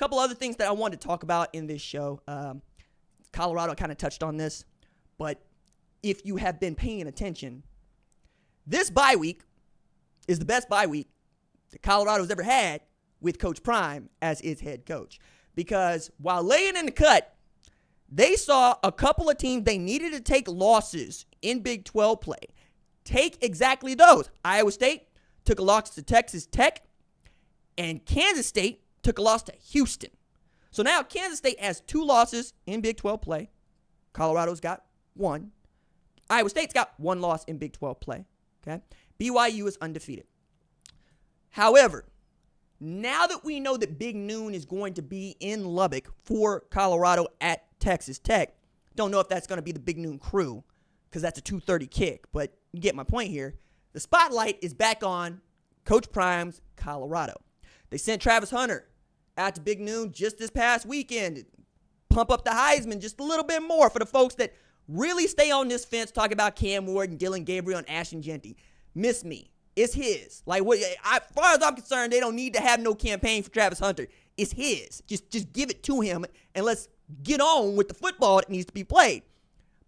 couple other things that I wanted to talk about in this show. Colorado kind of touched on this, but if you have been paying attention, this bye week is the best bye week that Colorado's ever had with Coach Prime as its head coach. Because while laying in the cut, they saw a couple of teams they needed to take losses in Big 12 play. Take exactly those. Iowa State took a loss to Texas Tech, and Kansas State took a loss to Houston. So now Kansas State has 2 losses in Big 12 play. Colorado's got 1. Iowa State's got 1 loss in Big 12 play. Okay, BYU is undefeated. However, now that we know that Big Noon is going to be in Lubbock for Colorado at Texas Tech, don't know if that's going to be the Big Noon crew because that's a 2:30 kick, but you get my point here. The spotlight is back on Coach Prime's Colorado. They sent Travis Hunter out to Big Noon just this past weekend to pump up the Heisman just a little bit more for the folks that really stay on this fence talking about Cam Ward and Dylan Gabriel and Ashton Genty. Miss me. It's his. Like, as far as I'm concerned, they don't need to have no campaign for Travis Hunter. It's his. Just give it to him and let's get on with the football that needs to be played.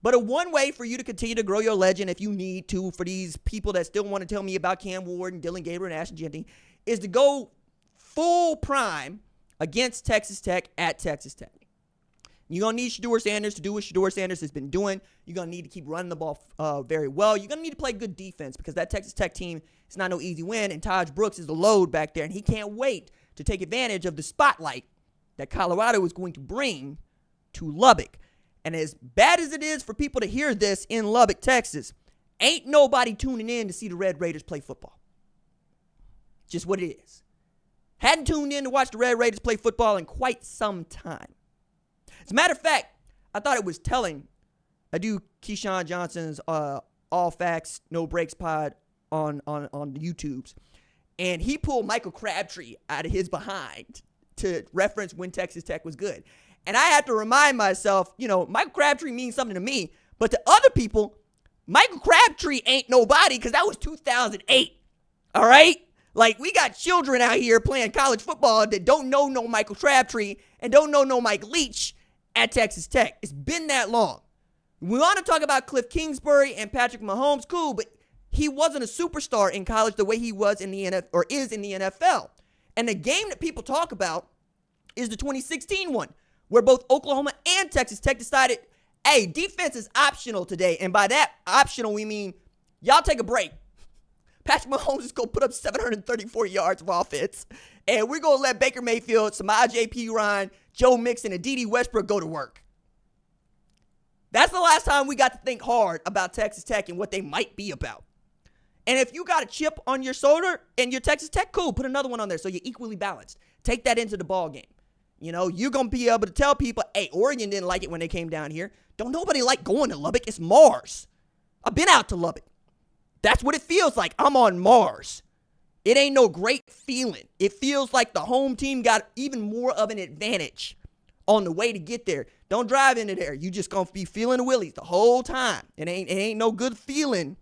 But one way for you to continue to grow your legend, if you need to, for these people that still want to tell me about Cam Ward and Dylan Gabriel and Ashton Genty, is to go full Prime against Texas Tech at Texas Tech. You're going to need Shedeur Sanders to do what Shedeur Sanders has been doing. You're going to need to keep running the ball very well. You're going to need to play good defense because that Texas Tech team is not no easy win, and Taj Brooks is the load back there, and he can't wait to take advantage of the spotlight that Colorado is going to bring to Lubbock. And as bad as it is for people to hear this in Lubbock, Texas, ain't nobody tuning in to see the Red Raiders play football. Just what it is. Hadn't tuned in to watch the Red Raiders play football in quite some time. As a matter of fact, I thought it was telling. I do Keyshawn Johnson's All Facts, No Breaks pod on the YouTubes. And he pulled Michael Crabtree out of his behind to reference when Texas Tech was good. And I have to remind myself, Michael Crabtree means something to me. But to other people, Michael Crabtree ain't nobody because that was 2008. All right? Like, we got children out here playing college football that don't know no Michael Crabtree and don't know no Mike Leach at Texas Tech. It's been that long. We want to talk about Cliff Kingsbury and Patrick Mahomes, cool, but he wasn't a superstar in college the way he was in the NFL or is in the NFL. And the game that people talk about is the 2016 one, where both Oklahoma and Texas Tech decided, hey, defense is optional today. And by that optional, we mean y'all take a break. Patrick Mahomes is going to put up 734 yards of offense. And we're going to let Baker Mayfield, Samaje Perine, Joe Mixon, and Dede Westbrook go to work. That's the last time we got to think hard about Texas Tech and what they might be about. And if you got a chip on your shoulder and you're Texas Tech, cool, put another one on there so you're equally balanced. Take that into the ball game. You're going to be able to tell people, hey, Oregon didn't like it when they came down here. Don't nobody like going to Lubbock. It's Mars. I've been out to Lubbock. That's what it feels like. I'm on Mars. It ain't no great feeling. It feels like the home team got even more of an advantage on the way to get there. Don't drive into there. You just going to be feeling the willies the whole time. It ain't no good feeling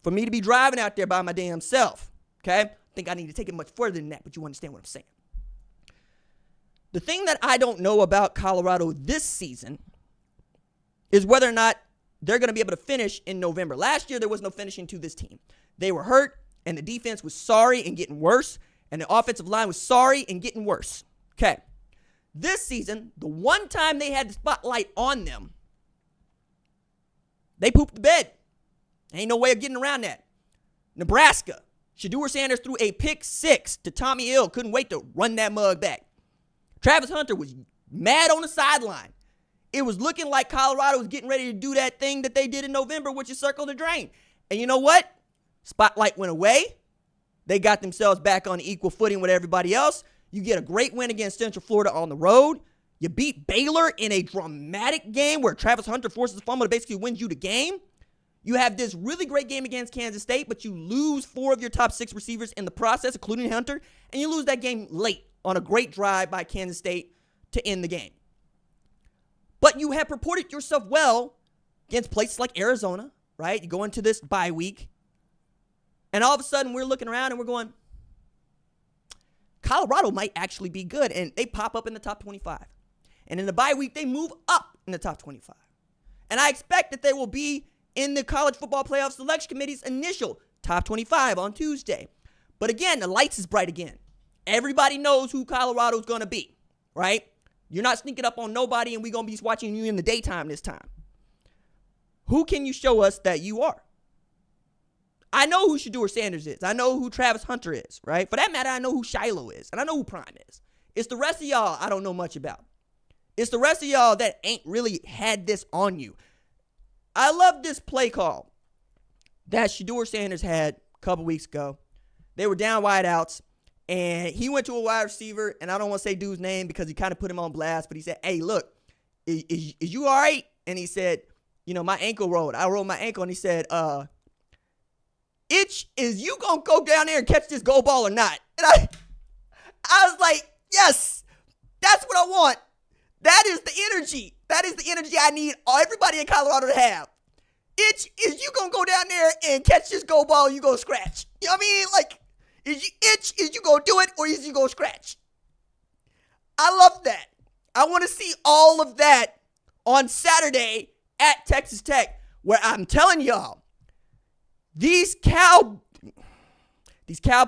for me to be driving out there by my damn self. Okay? I think I need to take it much further than that, but you understand what I'm saying. The thing that I don't know about Colorado this season is whether or not they're going to be able to finish in November. Last year, there was no finishing to this team. They were hurt, and the defense was sorry and getting worse, and the offensive line was sorry and getting worse. Okay. This season, the one time they had the spotlight on them, they pooped the bed. Ain't no way of getting around that. Nebraska. Shedeur Sanders threw a pick 6 to Tommy Hill. Couldn't wait to run that mug back. Travis Hunter was mad on the sideline. It was looking like Colorado was getting ready to do that thing that they did in November, which is circle the drain. And you know what? Spotlight went away. They got themselves back on equal footing with everybody else. You get a great win against Central Florida on the road. You beat Baylor in a dramatic game where Travis Hunter forces a fumble to basically wins you the game. You have this really great game against Kansas State, but you lose 4 of your top 6 receivers in the process, including Hunter, and you lose that game late on a great drive by Kansas State to end the game. But you have purported yourself well against places like Arizona, right? You go into this bye week, and all of a sudden we're looking around and we're going, Colorado might actually be good, and they pop up in the top 25. And in the bye week, they move up in the top 25. And I expect that they will be in the College Football Playoff Selection Committee's initial top 25 on Tuesday. But again, the lights is bright again. Everybody knows who Colorado's going to be, right? You're not sneaking up on nobody, and we're going to be watching you in the daytime this time. Who can you show us that you are? I know who Deion Sanders is. I know who Travis Hunter is, right? For that matter, I know who Shiloh is, and I know who Prime is. It's the rest of y'all I don't know much about. It's the rest of y'all that ain't really had this on you. I love this play call that Deion Sanders had a couple weeks ago. They were down wide outs, and he went to a wide receiver, and I don't want to say dude's name because he kind of put him on blast, but he said, hey, look, is you all right? And he said, my ankle rolled. I rolled my ankle, and he said, Itch, is you going to go down there and catch this goal ball or not? And I was like, yes, that's what I want. That is the energy. That is the energy I need everybody in Colorado to have. Itch, is you going to go down there and catch this goal ball and you going to scratch? You know what I mean? Like, is you going to do it or is you going to scratch? I love that. I want to see all of that on Saturday at Texas Tech, where I'm telling y'all, these cow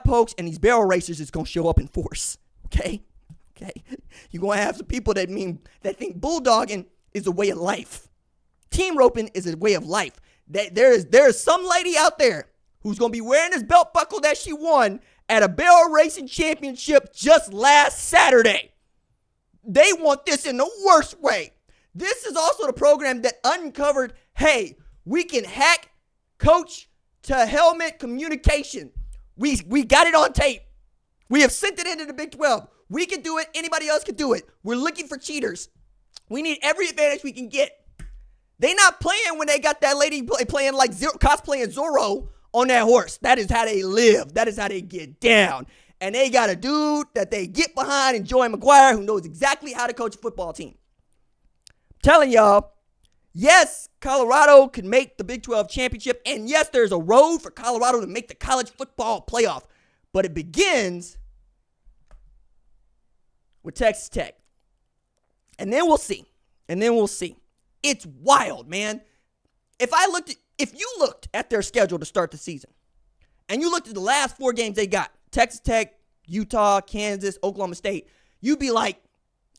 pokes and these barrel racers is going to show up in force, okay? You're going to have some people that think bulldogging is a way of life. Team roping is a way of life. There is some lady out there who's going to be wearing this belt buckle that she won at a barrel racing championship just last Saturday. They want this in the worst way. This is also the program that uncovered, hey, we can hack coach to helmet communication. We got it on tape. We have sent it into the Big 12. We can do it. Anybody else can do it. We're looking for cheaters. We need every advantage we can get. They not playing when they got that lady playing like cosplaying Zorro on that horse. That is how they live. That is how they get down. And they got a dude that they get behind in Joey McGuire who knows exactly how to coach a football team. I'm telling y'all, yes, Colorado can make the Big 12 championship. And yes, there's a road for Colorado to make the college football playoff. But it begins with Texas Tech. And then we'll see. It's wild, man. If you looked at their schedule to start the season, and you looked at the last 4 games they got, Texas Tech, Utah, Kansas, Oklahoma State, you'd be like,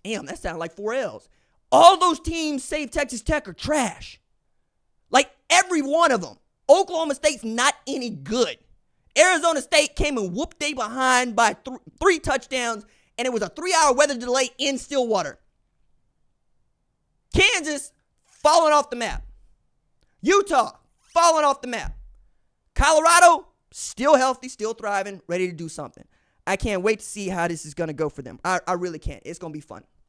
damn, that sounds like 4 L's. All those teams save Texas Tech are trash. Like every one of them. Oklahoma State's not any good. Arizona State came and whooped they behind by 3 touchdowns, and it was a 3-hour weather delay in Stillwater. Kansas, falling off the map. Utah, falling off the map. Colorado, still healthy, still thriving, ready to do something. I can't wait to see how this is going to go for them. I really can't. It's going to be fun.